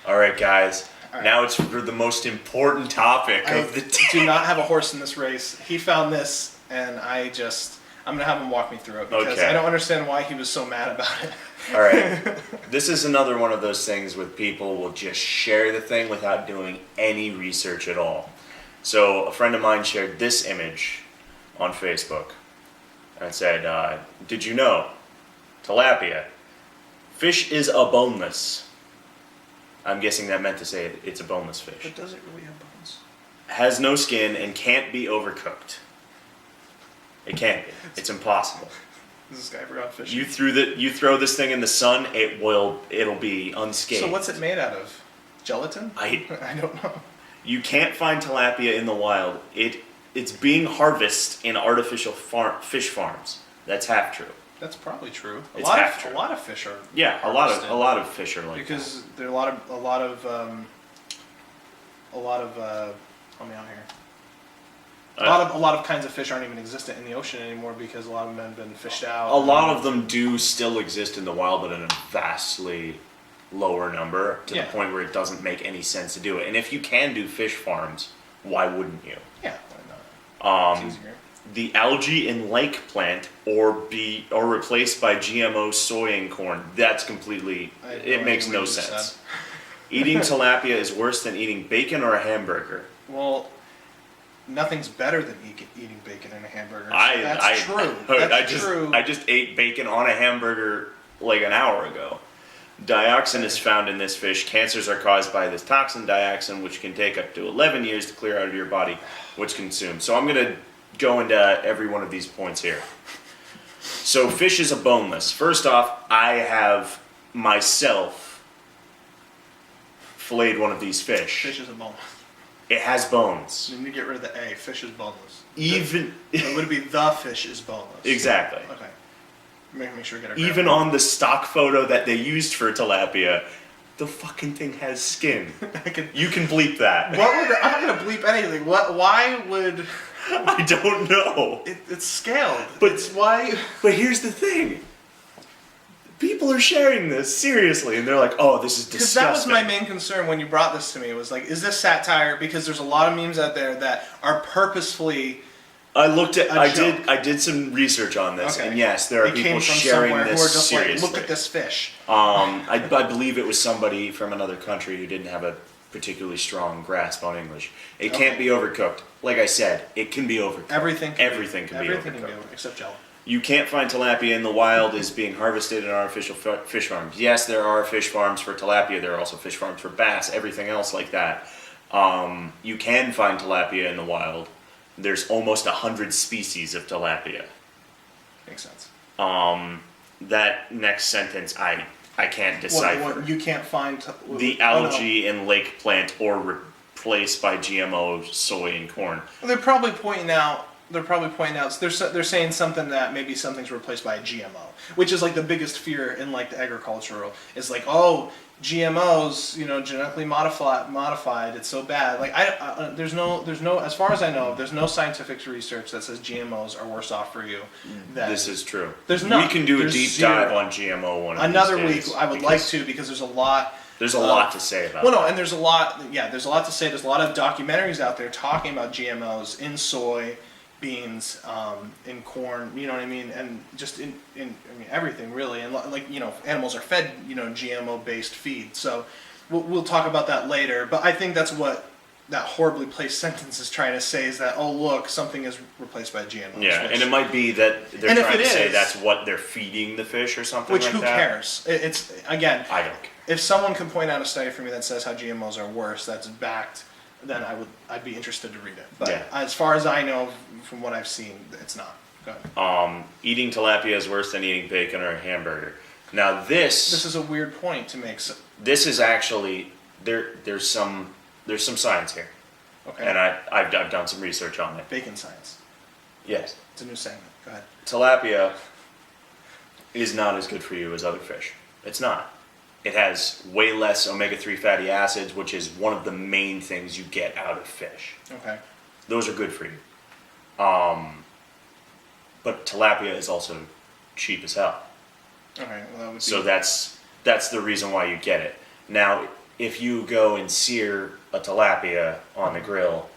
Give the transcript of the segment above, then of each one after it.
All right, guys. All right. Now it's for the most important topic of the day. do not have a horse in this race. He found this, and I'm going to have him walk me through it because Okay. I don't understand why he was so mad about it. All right. This is another one of those things where people will just share the thing without doing any research at all. So a friend of mine shared this image on Facebook and said, did you know, tilapia, fish is a boneless. I'm guessing that meant to say it's a boneless fish. But does it really have bones? Has no skin and can't be overcooked. It can't be. It's impossible. This guy forgot fishing. You throw this thing in the sun, it'll be unscathed. So what's it made out of? Gelatin? I don't know. You can't find tilapia in the wild. It's being harvested in artificial fish farms. That's half true. That's probably true. It's half true. A lot of fish are. Yeah, a lot of fish are like because there are a lot of help me out here. A lot of kinds of fish aren't even existent in the ocean anymore because a lot of them have been fished out. A lot of them do still exist in the wild, but in a vastly lower number to the point where it doesn't make any sense to do it. And if you can do fish farms, why wouldn't you? Yeah, why not? It's easier. The algae in lake plant or replaced by GMO soy and corn. That's completely. It makes no sense. Eating tilapia is worse than eating bacon or a hamburger. Well, nothing's better than eating bacon in a hamburger. So That's true. True. I just ate bacon on a hamburger like an hour ago. Dioxin is found in this fish. Cancers are caused by this toxin, dioxin, which can take up to 11 years to clear out of your body, which consumes. So I'm going to go into every one of these points here. So fish is a boneless. First off, I have myself filleted one of these fish. Fish is a boneless. It has bones. You need to get rid of the A. Fish is boneless. Even it would be the fish is boneless. Exactly. Okay. Make sure we get our Even on the stock photo that they used for tilapia, the fucking thing has skin. You can bleep that. I'm not gonna bleep anything. Why would? I don't know. It's scaled. But it's why. But here's the thing. People are sharing this seriously, and they're like, "Oh, this is disgusting." Because that was my main concern when you brought this to me. It was like, is this satire? Because there's a lot of memes out there that are purposefully. I did some research on this, and yes, there are people sharing this who are just seriously. like, look at this fish. I believe it was somebody from another country who didn't have a particularly strong grasp on English. It can't be overcooked. Like I said, it can be overcooked. Everything can be overcooked. except jello. You can't find tilapia in the wild is being harvested in artificial fish farms. Yes, there are fish farms for tilapia. There are also fish farms for bass, everything else like that. You can find tilapia in the wild. There's almost 100 species of tilapia. Makes sense. That next sentence, I can't decipher. What you can't find... the algae in lake plant or replaced by GMO soy and corn. Well, they're probably pointing out... They're saying something that maybe something's replaced by a GMO, which is like the biggest fear in like the agricultural. It's like, oh, GMOs, genetically modified. It's so bad. Like there's no. As far as I know, there's no scientific research that says GMOs are worse off for you. This is true. There's not. We can do a deep dive on GMO one. Another week, I would like to because there's a lot. There's a lot to say about. Well, no, and there's a lot. Yeah, there's a lot to say. There's a lot of documentaries out there talking about GMOs in soy, beans, in corn, you know what I mean, and just in everything really, and like animals are fed GMO based feed. So we'll talk about that later. But I think that's what that horribly placed sentence is trying to say is that look, something is replaced by GMOs. Yeah, and it might be that they're trying to say that's what they're feeding the fish or something. Which like who that. cares? It's again. I don't care. If someone can point out a study for me that says how GMOs are worse, that's backed. Then I'd be interested to read it. But as far as I know, from what I've seen, it's not. Go ahead. Eating tilapia is worse than eating bacon or a hamburger. Now this is a weird point to make. This is actually there's some science here. Okay. And I've done some research on it. Bacon science. Yes. It's a new segment. Go ahead. Tilapia is not as good for you as other fish. It's not. It has way less omega-3 fatty acids, which is one of the main things you get out of fish. Okay. Those are good for you. But tilapia is also cheap as hell. Okay. Well, that would be... So that's the reason why you get it. Now, if you go and sear a tilapia on the grill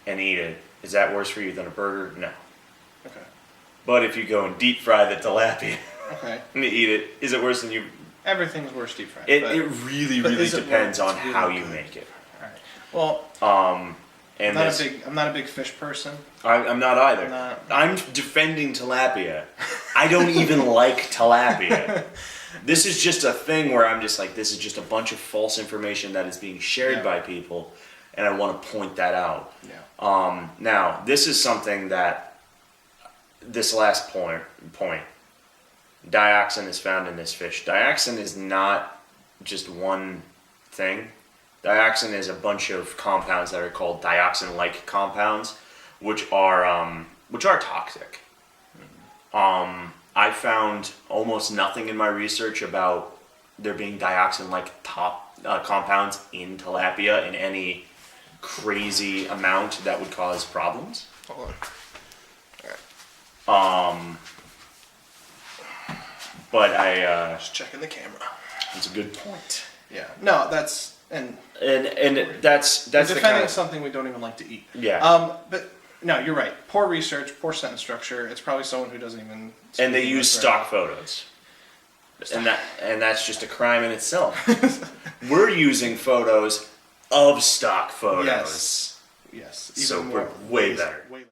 and eat it, is that worse for you than a burger? No. Okay. But if you go and deep fry the tilapia Okay. and eat it, is it worse than you? Everything's worse deep fried. It but really is it depends worth- on it's really how you good. make it. All right. Well, And I'm not a big fish person. I'm not either. I'm not. I'm defending tilapia. I don't even like tilapia. This is just a thing where I'm just like, this is just a bunch of false information that is being shared Yeah. by people, and I want to point that out. Yeah. Now, this is something that this last point, dioxin is found in this fish. Dioxin is not just one thing. Dioxin is a bunch of compounds that are called dioxin-like compounds, which are toxic. I found almost nothing in my research about there being dioxin-like compounds in tilapia in any crazy amount that would cause problems. Hold on. But I Just checking the camera. it's a good point. Yeah. No, that's and And that's we're the defending kind of, something we don't even like to eat. yeah. But no, you're right. Poor research, poor sentence structure. It's probably someone who doesn't even. speak And they use English stock very photos. And that's just a crime in itself. We're using photos of stock well. photos. Yes. Yes. So Even we're more- way better. Way